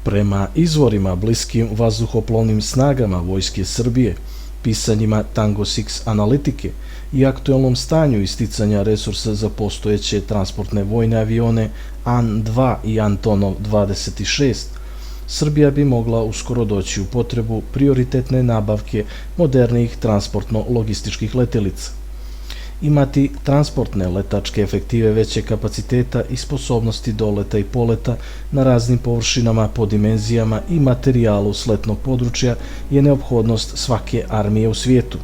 Prema izvorima bliskim vazduhoplovnim snagama Vojske Srbije, pisanjima Tango Six analitike i aktuelnom stanju isticanja resursa za postojeće transportne vojne avione An-2 i Antonov 26, Srbija bi mogla uskoro doći u potrebu prioritetne nabavke modernijih transportno-logističkih letelica. Imati transportne letačke efektive veće kapaciteta i sposobnosti doleta i poleta na raznim površinama po dimenzijama i materijalu sletnog područja je neophodnost svake armije u svijetu.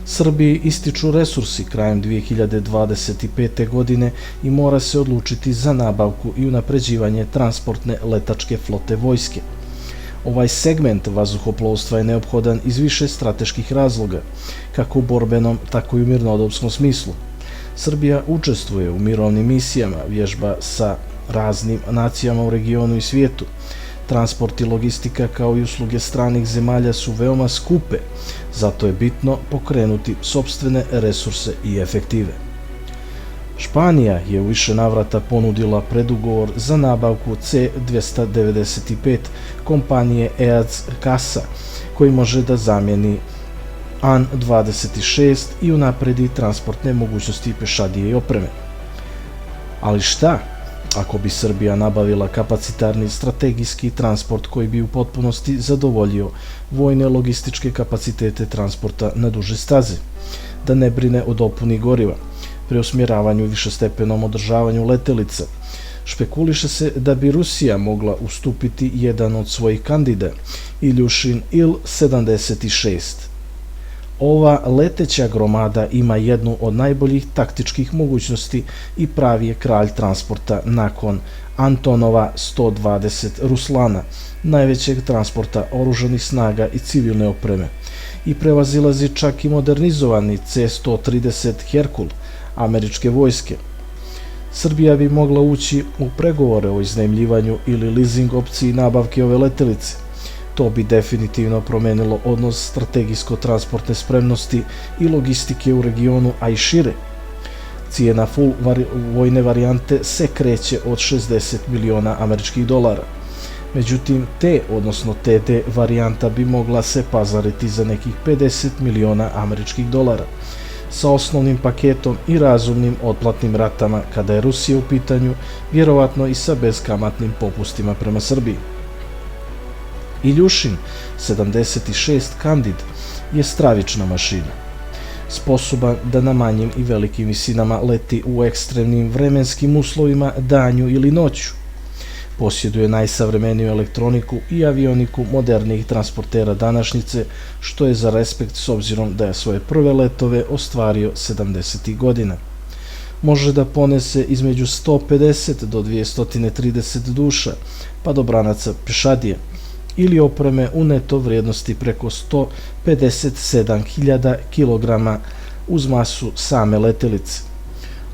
Srbiji ističu resursi krajem 2025. godine i mora se odlučiti za nabavku i unapređivanje transportne letačke flote vojske. Ovaj segment vazduhoplovstva je neophodan iz više strateških razloga, kako u borbenom, tako i u mirnodopskom smislu. Srbija učestvuje u mirovnim misijama, vježba sa raznim nacijama u regionu i svijetu. Transport i logistika kao i usluge stranih zemalja su veoma skupe, zato je bitno pokrenuti sopstvene resurse i efektive. Španija je u više navrata ponudila predugovor za nabavku C-295 kompanije EADS CASA, koji može da zamijeni An-26 i unapredi transportne mogućnosti pešadije i opreme. Ali šta ako bi Srbija nabavila kapacitarni strategijski transport koji bi u potpunosti zadovoljio vojne logističke kapacitete transporta na duže staze, da ne brine o dopuni goriva, preusmjeravanju i višestepenom održavanju letelica? Špekuliše se da bi Rusija mogla ustupiti jedan od svojih kandida, Iljušin Il-76. Ova leteća gromada ima jednu od najboljih taktičkih mogućnosti i pravi je kralj transporta nakon Antonova 120 Ruslana, najvećeg transporta oružanih snaga i civilne opreme, i prevazilazi čak i modernizovani C-130 Herkul američke vojske. Srbija bi mogla ući u pregovore o iznajmljivanju ili leasing opciji nabavke ove letelice. To bi definitivno promenilo odnos strategijsko-transportne spremnosti i logistike u regionu, a i šire. Cijena full vojne varijante se kreće od 60 miliona američkih dolara. Međutim, TD varijanta bi mogla se pazariti za nekih 50 miliona američkih dolara, sa osnovnim paketom i razumnim otplatnim ratama kada je Rusija u pitanju, vjerovatno i sa beskamatnim popustima prema Srbiji. Iljušin 76 Kandid je stravična mašina, sposoban da na manjim i velikim visinama leti u ekstremnim vremenskim uslovima danju ili noću. Posjeduje najsavremeniju elektroniku i avioniku modernijih transportera današnjice, što je za respekt s obzirom da je svoje prve letove ostvario 70. godina. Može da ponese između 150 do 230 duša, pa do branaca pešadije, ili opreme u neto vrijednosti preko 157.000 kg uz masu same letelice.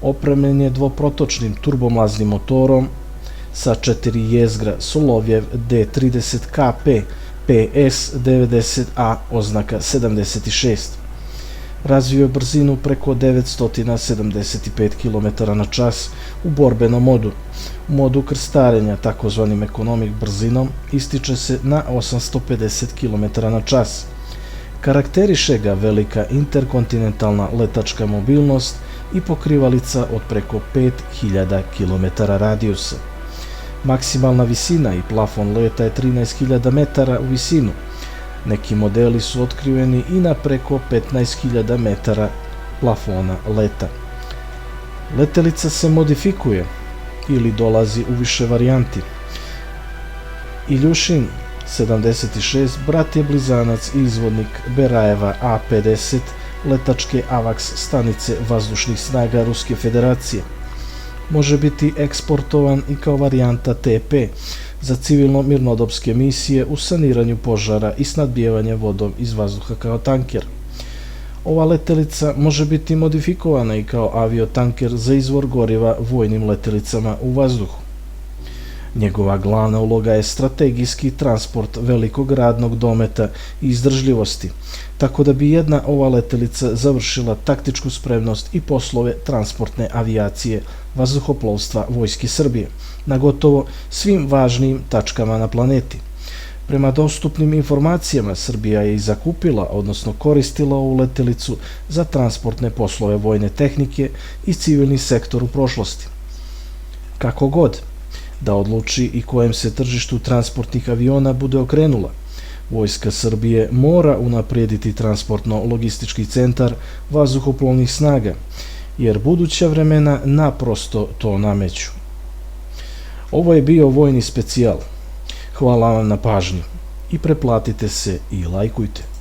Opremljen je dvoprotočnim turbomlaznim motorom sa 4 jezgra Solovjev D30KP PS-90A oznaka 76. Razvio brzinu preko 975 km/h u borbenom modu. U modu krstarenja, takozvanim economic brzinom, ističe se na 850 km/h. Karakteriše ga velika interkontinentalna letačka mobilnost i pokrivalica od preko 5000 km radijusa. Maksimalna visina i plafon leta je 13.000 metara u visinu. Neki modeli su otkriveni i na preko 15.000 metara plafona leta. Letelica se modifikuje ili dolazi u više varijanti. Iljušin 76 brat je blizanac i izvodnik Berajeva A-50 letačke AVAX stanice vazdušnih snaga Ruske federacije. Može biti eksportovan i kao varijanta TP za civilno-mirnodopske misije u saniranju požara i snadbijevanje vodom iz vazduha kao tanker. Ova letelica može biti modifikovana i kao aviotanker za izvor goriva vojnim letelicama u vazduhu. Njegova glavna uloga je strategijski transport velikog radnog dometa i izdržljivosti, tako da bi jedna ova letelica završila taktičku spremnost i poslove transportne avijacije vazduhoplovstva Vojske Srbije na gotovo svim važnim tačkama na planeti. Prema dostupnim informacijama, Srbija je i zakupila, odnosno koristila ovu letelicu za transportne poslove vojne tehnike i civilni sektor u prošlosti. Kako god da odluči i kojem se tržištu transportnih aviona bude okrenula, Vojska Srbije mora unaprijediti transportno-logistički centar vazduhoplovnih snaga, jer buduća vremena naprosto to nameću. Ovo je bio vojni specijal. Hvala vam na pažnji i preplatite se i lajkujte.